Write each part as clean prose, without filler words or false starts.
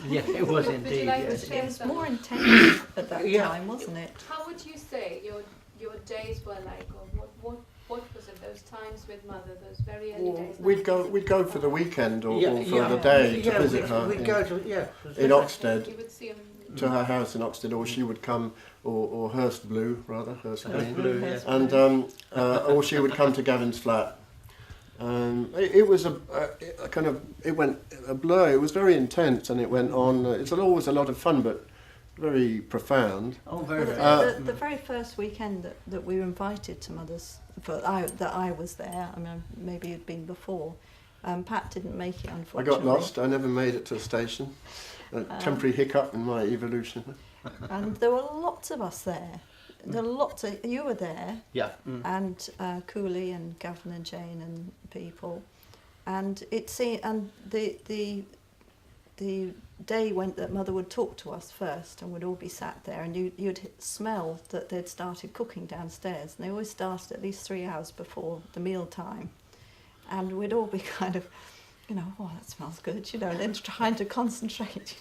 Yeah, it was Would you indeed. like Yes. to share It was some? more intense at that Yeah. time, wasn't it? How would you say your days were like, or what was it? Those times with mother, those very early Well, days. we'd go for the weekend or for Yeah. the day to Yeah, visit we'd, her we'd go to, yeah. in Oxted, You would see them. to her house in Oxted, or she would come, or Hurst Blue rather, Hurst Green, Blue, yeah. and or she would come to Gavin's flat. It was a kind of, it went a blur. It was very intense, and it went on. It's always a lot of fun, but very profound. Oh, very, very. The very first weekend that we were invited to Mother's, that I was there, I mean, maybe you'd been before, Pat didn't make it, I unfortunately. got lost. I never made it to the station. A temporary hiccup in my evolution. And there were lots of us there. There were lots of, you were there, Yeah. and Cooley and Gavin and Jane and people. And the day went that Mother would talk to us first, and we'd all be sat there, and you'd smell that they'd started cooking downstairs, and they always started at least 3 hours before the meal time, and we'd all be kind of, oh, that smells good, and then trying to concentrate,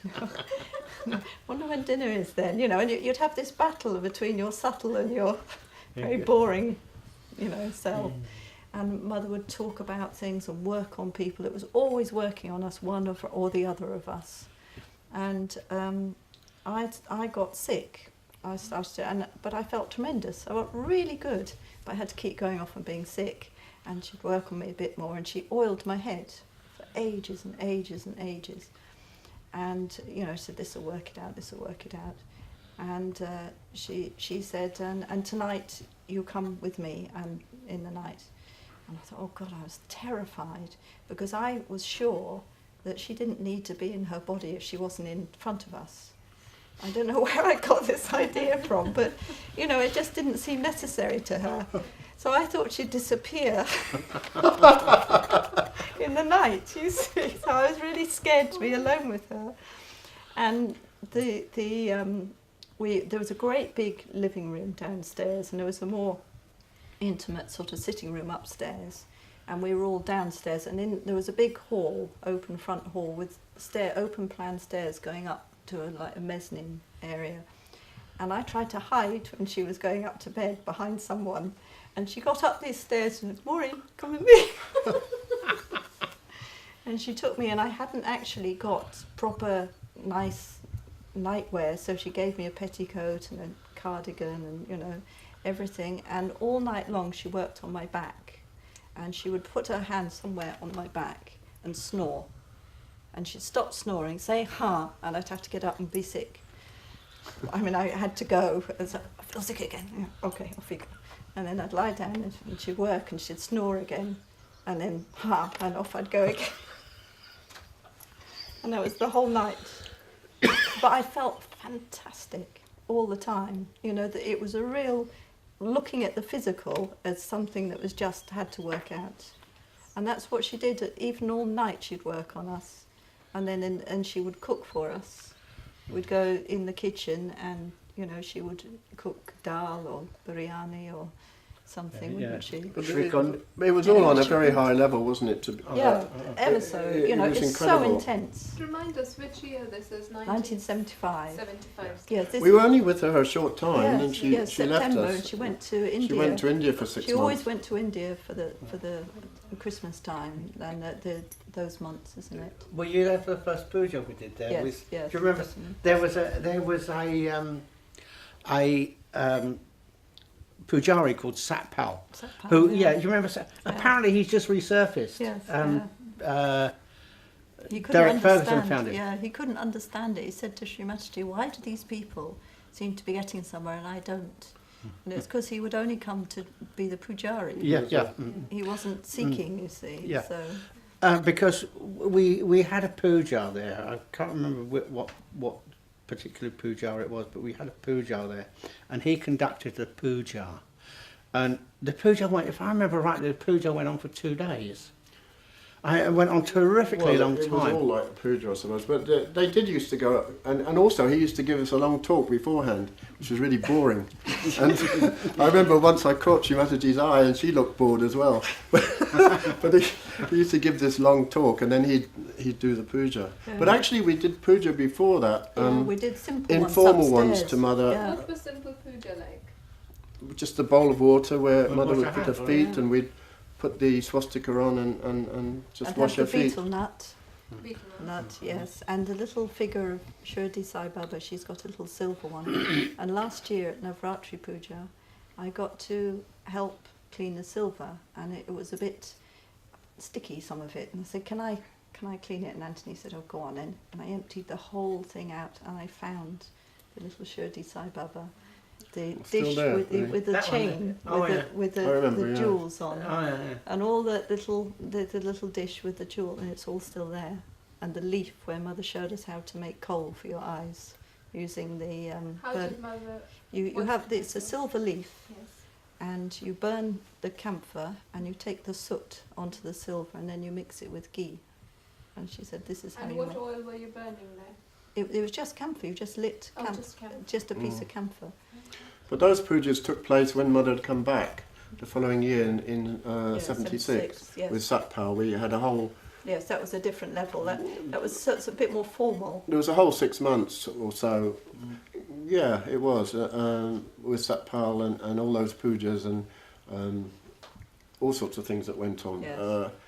wonder when dinner is then, and you'd have this battle between your subtle and your very boring, self. And Mother would talk about things and work on people. It was always working on us, one or the other of us. And I got sick. But I felt tremendous. I felt really good. But I had to keep going off and being sick. And she'd work on me a bit more. And she oiled my head for ages and ages and ages. And she said, "This will work it out. This will work it out." And she said, "And tonight you come with me." And in the night. And I thought, oh God, I was terrified, because I was sure that she didn't need to be in her body if she wasn't in front of us. I don't know where I got this idea from, but, it just didn't seem necessary to her. So I thought she'd disappear in the night, you see. So I was really scared to be alone with her. And there was a great big living room downstairs, and there was a more intimate sort of sitting room upstairs, and we were all downstairs, and there was a big hall, open front hall with open plan stairs going up to a mezzanine area, and I tried to hide when she was going up to bed behind someone, and she got up these stairs and said, "Maureen, come with me." And she took me, and I hadn't actually got proper nice nightwear, so she gave me a petticoat and a cardigan and everything, and all night long she worked on my back, and she would put her hand somewhere on my back and snore, and she'd stop snoring, say "ha," and I'd have to get up and be sick. I mean, I had to go. I feel sick again. Yeah, okay, off you go. And then I'd lie down and she'd work and she'd snore again, and then "ha," and off I'd go again. And that was the whole night. But I felt fantastic all the time. That it was a real looking at the physical as something that was just had to work out, and that's what she did. Even all night she'd work on us, and then and she would cook for us. We'd go in the kitchen, and she would cook dal or biryani or something, wouldn't she? But it was all on a very high level, wasn't it? Ever so. It was it's so incredible. intense. Remind us which year this is. 1975. 75. Yes, We were only with her a short time, and she left September, us. and she went to India. She went to India for 6 months. She always went to India for the Christmas time, and those months, isn't it? Were you there for the first puja we did there? Yes, yes. Do you remember? There was a pujari called Satpal, who, you remember? Apparently he's just resurfaced. Yes. He couldn't Derek understand. Ferguson found him. Yeah, he couldn't understand it. He said to Shri Mataji, "Why do these people seem to be getting somewhere and I don't?" And it's because he would only come to be the pujari. Yeah. He wasn't seeking, you see. Yeah. So. Because we had a puja there. I can't remember what particular puja it was, but we had a puja there, and he conducted the puja. And the puja went, if I remember rightly, the puja went on for 2 days. It went on terrifically long It was time. all like a puja, I suppose. But they did used to go, and also he used to give us a long talk beforehand, which was really boring. And I remember once I caught Mataji's eye, and she looked bored as well. But he used to give this long talk, and then he'd do the puja. Yeah. But actually, we did puja before that. We did simple informal ones ones to Mother. Yeah. What was simple puja like? Just a bowl of water where And Mother wash would her put her hands, feet, yeah. and we'd put the swastika on and just And wash her have the feet. beetle nut, Beetle nut, yes, and a little figure of Shirdi Sai Baba. She's got a little silver one. And last year at Navratri Puja, I got to help clean the silver, and it was a bit sticky, some of it. And I said, "Can I clean it?" And Anthony said, "Oh, go on then." And I emptied the whole thing out, and I found the little Shirdi Sai Baba, the It's still dish there, with the, really? with the That one, chain, oh, with yeah. with I the remember, yeah. jewels on. Oh, yeah, yeah. And all the little dish with the jewel, and it's all still there. And the leaf where Mother showed us how to make kohl for your eyes, using the How did Mother? you what have did it's a you do? silver leaf, Yes. and you burn the camphor, and you take the soot onto the silver, and then you mix it with ghee. And she said, "This is how And you what make." oil were you burning there? It was just camphor. You just lit Oh, camphor, just camphor. just a piece Mm. of camphor. But those pujas took place when Mother had come back the following year in Yeah, 76 yes. with Satpal. We had a whole. Yes, that was a different level. That was so, it's a bit more formal. There was a whole 6 months or so. Yeah, it was with Satpal and all those pujas and all sorts of things that went on. Yes.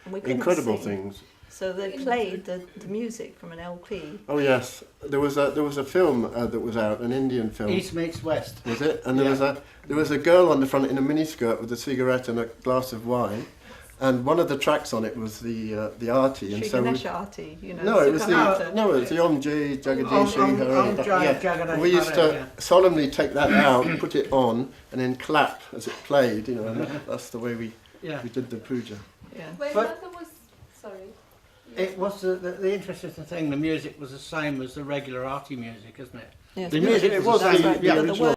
And we couldn't Incredible sing. things. So they played the music from an LP. Oh yes, there was a film that was out, an Indian film. East meets West. Was it? And there was a girl on the front in a miniskirt with a cigarette and a glass of wine, and one of the tracks on it was the arti. And Shri so we, Ganesha Arti, you know. no, it was Sukhamata. the Om Ji Jagadishi Om Hare. Jai Yeah. Jagadish We used Hare, to yeah. solemnly take that out, put it on, and then clap as it played. You know, and that's the way we Yeah. did the puja. Yeah. When But- Mother was sorry. It was the interesting thing. The music was the same as the regular arty music, isn't it? Yes, The music it was the that's same, right, yeah, but the original